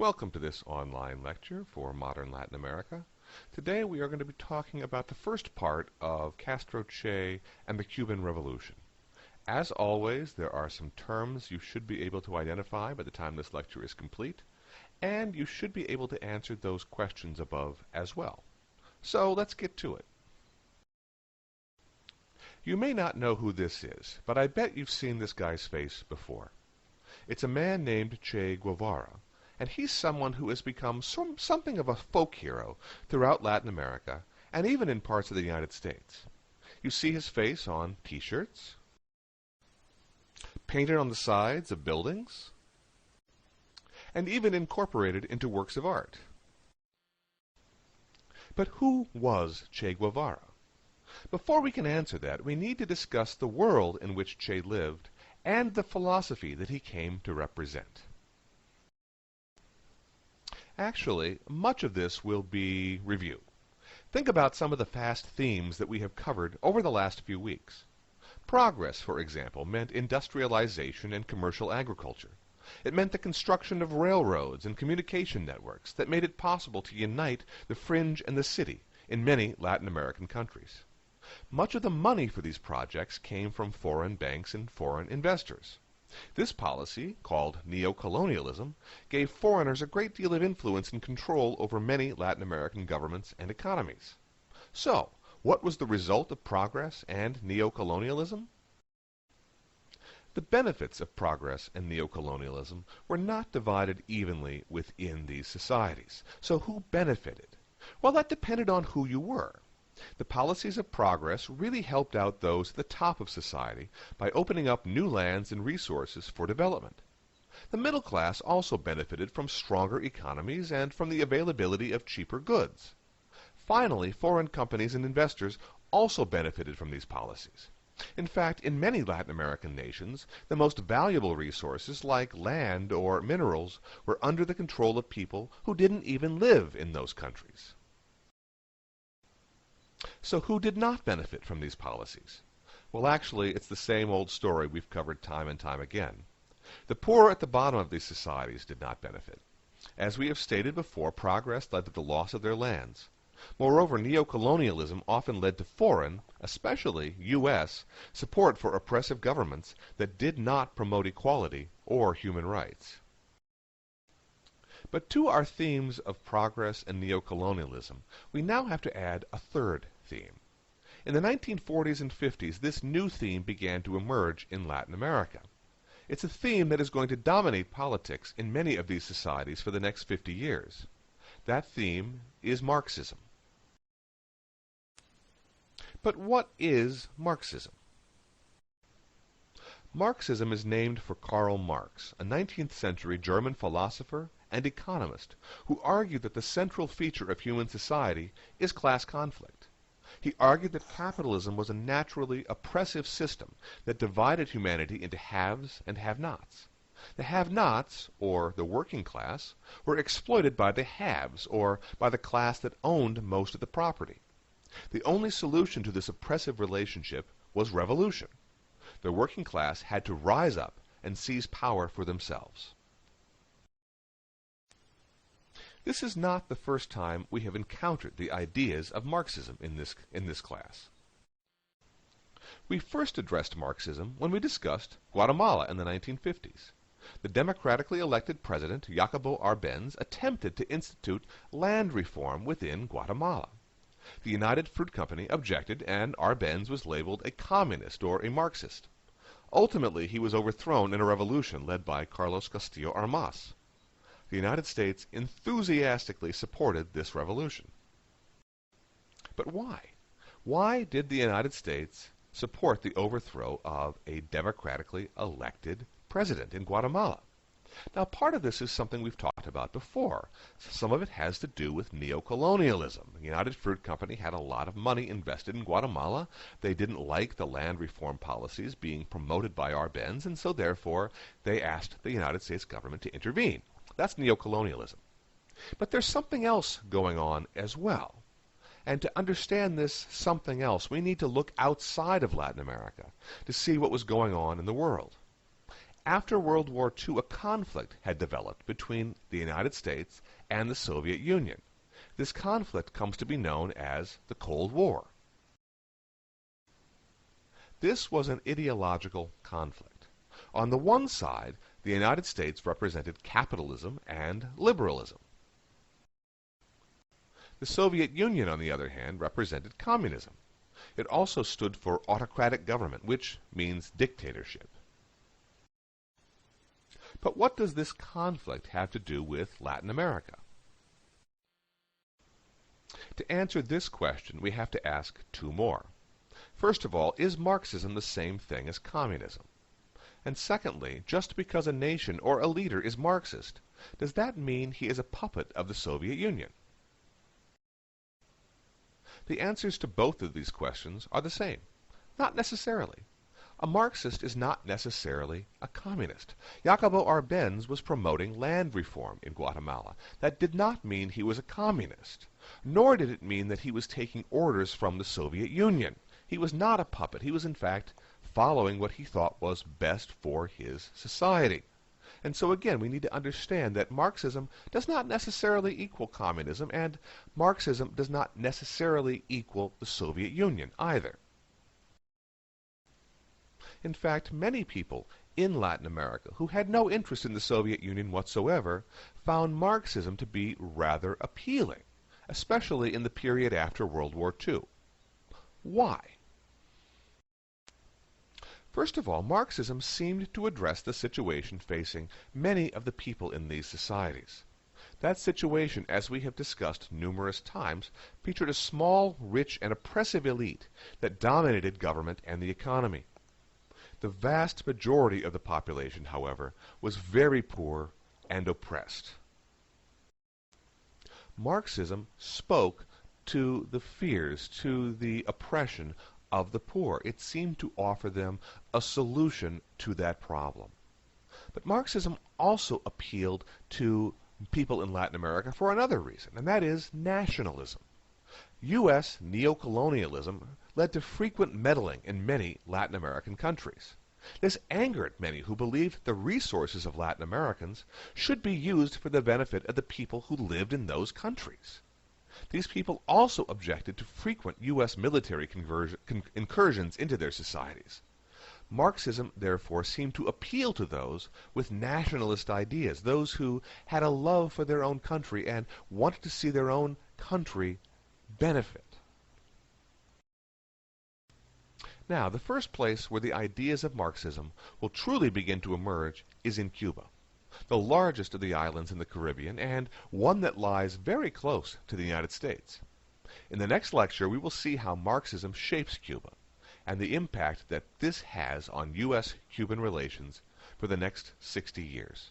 Welcome to this online lecture for Modern Latin America. Today we are going to be talking about the first part of Castro Che and the Cuban Revolution. As always, there are some terms you should be able to identify by the time this lecture is complete, and you should be able to answer those questions above as well. So let's get to it. You may not know who this is, but I bet you've seen this guy's face before. It's a man named Che Guevara, and he's someone who has become something of a folk hero throughout Latin America and even in parts of the United States. You see his face on T-shirts, painted on the sides of buildings, and even incorporated into works of art. But who was Che Guevara? Before we can answer that, we need to discuss the world in which Che lived and the philosophy that he came to represent. Actually, much of this will be review. Think about some of the fast themes that we have covered over the last few weeks. Progress, for example, meant industrialization and commercial agriculture. It meant the construction of railroads and communication networks that made it possible to unite the fringe and the city in many Latin American countries. Much of the money for these projects came from foreign banks and foreign investors. This policy, called neocolonialism, gave foreigners a great deal of influence and control over many Latin American governments and economies. So, what was the result of progress and neocolonialism? The benefits of progress and neocolonialism were not divided evenly within these societies. So who benefited? Well, that depended on who you were. The policies of progress really helped out those at the top of society by opening up new lands and resources for development. The middle class also benefited from stronger economies and from the availability of cheaper goods. Finally, foreign companies and investors also benefited from these policies. In fact, in many Latin American nations, the most valuable resources like land or minerals were under the control of people who didn't even live in those countries. So who did not benefit from these policies? Well, actually, it's the same old story we've covered time and time again. The poor at the bottom of these societies did not benefit. As we have stated before, progress led to the loss of their lands. Moreover, neocolonialism often led to foreign, especially U.S., support for oppressive governments that did not promote equality or human rights. But to our themes of progress and neocolonialism, we now have to add a third theme. In the 1940s and 50s, this new theme began to emerge in Latin America. It's a theme that is going to dominate politics in many of these societies for the next 50 years. That theme is Marxism. But what is Marxism? Marxism is named for Karl Marx, a 19th century German philosopher and economist who argued that the central feature of human society is class conflict. He argued that capitalism was a naturally oppressive system that divided humanity into haves and have-nots. The have-nots, or the working class, were exploited by the haves, or by the class that owned most of the property. The only solution to this oppressive relationship was revolution. The working class had to rise up and seize power for themselves. This is not the first time we have encountered the ideas of Marxism in this class. We first addressed Marxism when we discussed Guatemala in the 1950s. The democratically elected president, Jacobo Arbenz, attempted to institute land reform within Guatemala. The United Fruit Company objected, and Arbenz was labeled a communist or a Marxist. Ultimately, he was overthrown in a revolution led by Carlos Castillo Armas. The United States enthusiastically supported this revolution. But why? Why did the United States support the overthrow of a democratically elected president in Guatemala? Now, part of this is something we've talked about before. Some of it has to do with neocolonialism. The United Fruit Company had a lot of money invested in Guatemala. They didn't like the land reform policies being promoted by Arbenz, and so therefore they asked the United States government to intervene. That's neocolonialism. But there's something else going on as well. And to understand this something else, we need to look outside of Latin America to see what was going on in the world. After World War II, a conflict had developed between the United States and the Soviet Union. This conflict comes to be known as the Cold War. This was an ideological conflict. On the one side, the United States represented capitalism and liberalism. The Soviet Union, on the other hand, represented communism. It also stood for autocratic government, which means dictatorship. But what does this conflict have to do with Latin America? To answer this question, we have to ask two more. First of all, is Marxism the same thing as communism? And secondly, just because a nation or a leader is Marxist, does that mean he is a puppet of the Soviet Union? The answers to both of these questions are the same. Not necessarily. A Marxist is not necessarily a communist. Jacobo Arbenz was promoting land reform in Guatemala. That did not mean he was a communist, nor did it mean that he was taking orders from the Soviet Union. He was not a puppet. He was, in fact, following what he thought was best for his society. And so again, we need to understand that Marxism does not necessarily equal communism, and Marxism does not necessarily equal the Soviet Union either. In fact, many people in Latin America who had no interest in the Soviet Union whatsoever found Marxism to be rather appealing, especially in the period after World War II. Why? First of all, Marxism seemed to address the situation facing many of the people in these societies. That situation, as we have discussed numerous times, featured a small, rich, and oppressive elite that dominated government and the economy. The vast majority of the population, however, was very poor and oppressed. Marxism spoke to the fears, to the oppression of the poor. It seemed to offer them a solution to that problem. But Marxism also appealed to people in Latin America for another reason, and that is nationalism. U.S. neocolonialism led to frequent meddling in many Latin American countries. This angered many who believed the resources of Latin Americans should be used for the benefit of the people who lived in those countries. These people also objected to frequent U.S. military incursions into their societies. Marxism, therefore, seemed to appeal to those with nationalist ideas, those who had a love for their own country and wanted to see their own country benefit. Now, the first place where the ideas of Marxism will truly begin to emerge is in Cuba, the largest of the islands in the Caribbean, and one that lies very close to the United States. In the next lecture, we will see how Marxism shapes Cuba, and the impact that this has on U.S.-Cuban relations for the next 60 years.